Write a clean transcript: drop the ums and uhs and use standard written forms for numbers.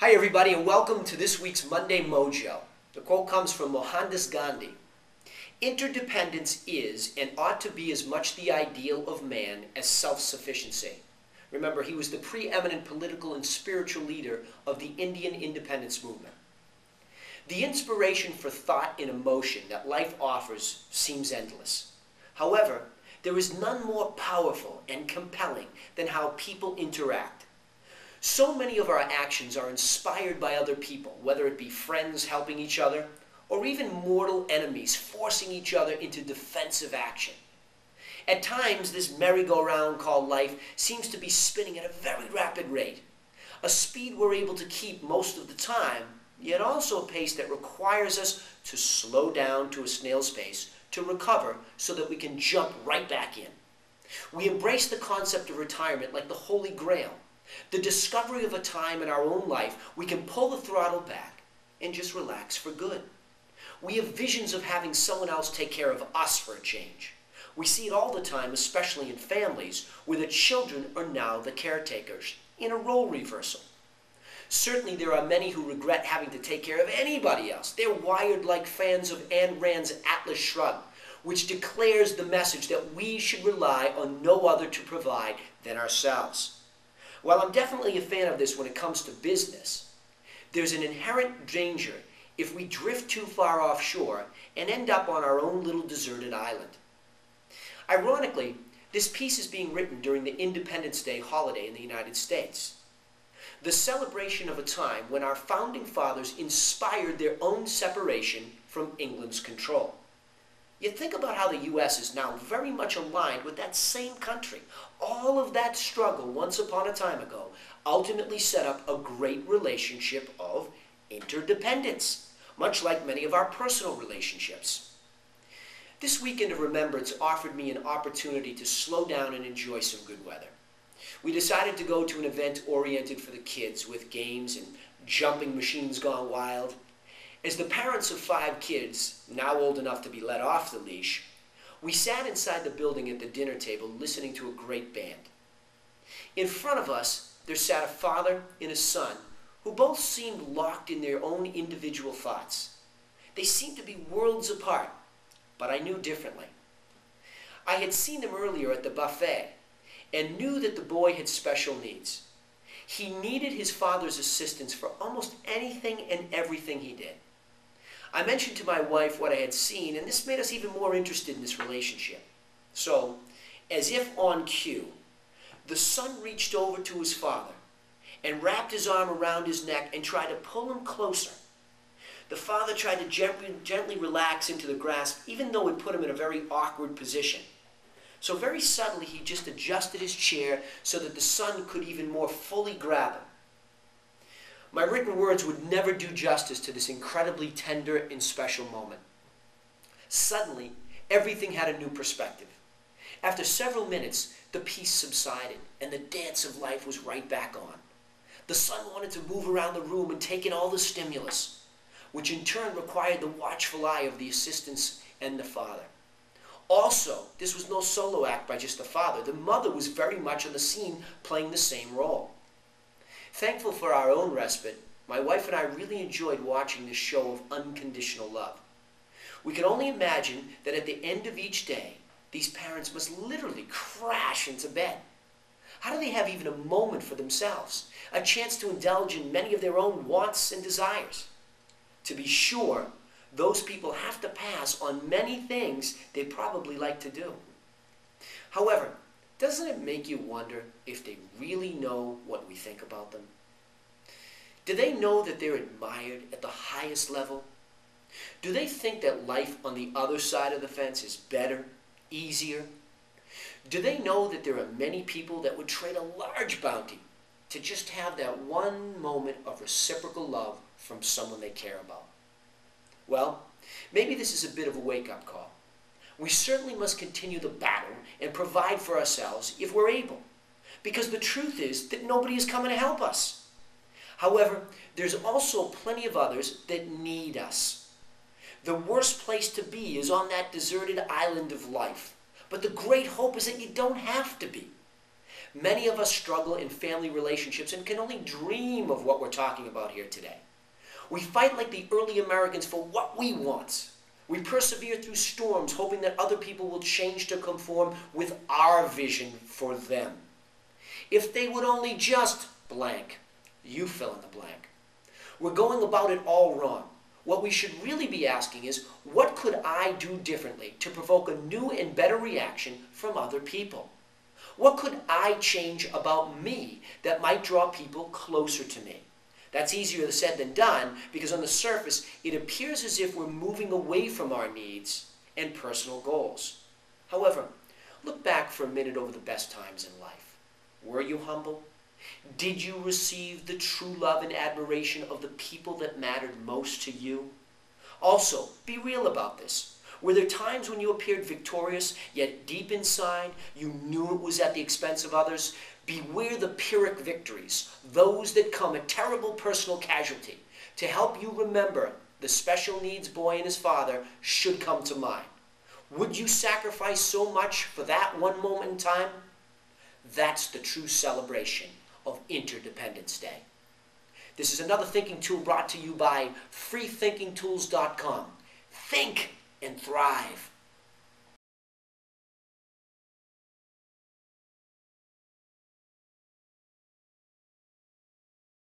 Hi everybody and welcome to this week's Monday Mojo. The quote comes from Mohandas Gandhi. Interdependence is and ought to be as much the ideal of man as self-sufficiency. Remember, he was the preeminent political and spiritual leader of the Indian independence movement. The inspiration for thought and emotion that life offers seems endless. However, there is none more powerful and compelling than how people interact. So many of our actions are inspired by other people, whether it be friends helping each other, or even mortal enemies forcing each other into defensive action. At times, this merry-go-round called life seems to be spinning at a very rapid rate, a speed we're able to keep most of the time, yet also a pace that requires us to slow down to a snail's pace to recover so that we can jump right back in. We embrace the concept of retirement like the Holy Grail, the discovery of a time in our own life we can pull the throttle back and just relax for good. We have visions of having someone else take care of us for a change. We see it all the time, especially in families, where the children are now the caretakers, in a role reversal. Certainly there are many who regret having to take care of anybody else. They're wired like fans of Ayn Rand's Atlas Shrugged, which declares the message that we should rely on no other to provide than ourselves. While I'm definitely a fan of this when it comes to business, there's an inherent danger if we drift too far offshore and end up on our own little deserted island. Ironically, this piece is being written during the Independence Day holiday in the United States, the celebration of a time when our founding fathers inspired their own separation from England's control. Yet think about how the U.S. is now very much aligned with that same country. All of that struggle once upon a time ago ultimately set up a great relationship of interdependence, much like many of our personal relationships. This weekend of remembrance offered me an opportunity to slow down and enjoy some good weather. We decided to go to an event oriented for the kids with games and jumping machines gone wild. As the parents of 5 kids, now old enough to be let off the leash, we sat inside the building at the dinner table listening to a great band. In front of us, there sat a father and a son who both seemed locked in their own individual thoughts. They seemed to be worlds apart, but I knew differently. I had seen them earlier at the buffet and knew that the boy had special needs. He needed his father's assistance for almost anything and everything he did. I mentioned to my wife what I had seen, and this made us even more interested in this relationship. So, as if on cue, the son reached over to his father and wrapped his arm around his neck and tried to pull him closer. The father tried to gently relax into the grasp, even though it put him in a very awkward position. So very subtly, he just adjusted his chair so that the son could even more fully grab him. My written words would never do justice to this incredibly tender and special moment. Suddenly, everything had a new perspective. After several minutes, the peace subsided and the dance of life was right back on. The son wanted to move around the room and take in all the stimulus, which in turn required the watchful eye of the assistants and the father. Also, this was no solo act by just the father. The mother was very much on the scene playing the same role. Thankful for our own respite, my wife and I really enjoyed watching this show of unconditional love. We can only imagine that at the end of each day, these parents must literally crash into bed. How do they have even a moment for themselves, a chance to indulge in many of their own wants and desires? To be sure, those people have to pass on many things they'd probably like to do. However, doesn't it make you wonder if they really know what we think about them? Do they know that they're admired at the highest level? Do they think that life on the other side of the fence is better, easier? Do they know that there are many people that would trade a large bounty to just have that one moment of reciprocal love from someone they care about? Well, maybe this is a bit of a wake-up call. We certainly must continue the battle and provide for ourselves if we're able, because the truth is that nobody is coming to help us. However, there's also plenty of others that need us. The worst place to be is on that deserted island of life, but the great hope is that you don't have to be. Many of us struggle in family relationships and can only dream of what we're talking about here today. We fight like the early Americans for what we want. We persevere through storms, hoping that other people will change to conform with our vision for them. If they would only just blank, you fill in the blank. We're going about it all wrong. What we should really be asking is, what could I do differently to provoke a new and better reaction from other people? What could I change about me that might draw people closer to me? That's easier said than done, because on the surface, it appears as if we're moving away from our needs and personal goals. However, look back for a minute over the best times in life. Were you humble? Did you receive the true love and admiration of the people that mattered most to you? Also, be real about this. Were there times when you appeared victorious, yet deep inside you knew it was at the expense of others? Beware the Pyrrhic victories, those that come at terrible personal casualty. To help you remember, the special needs boy and his father should come to mind. Would you sacrifice so much for that one moment in time? That's the true celebration of Interdependence Day. This is another thinking tool brought to you by freethinkingtools.com. Think and thrive.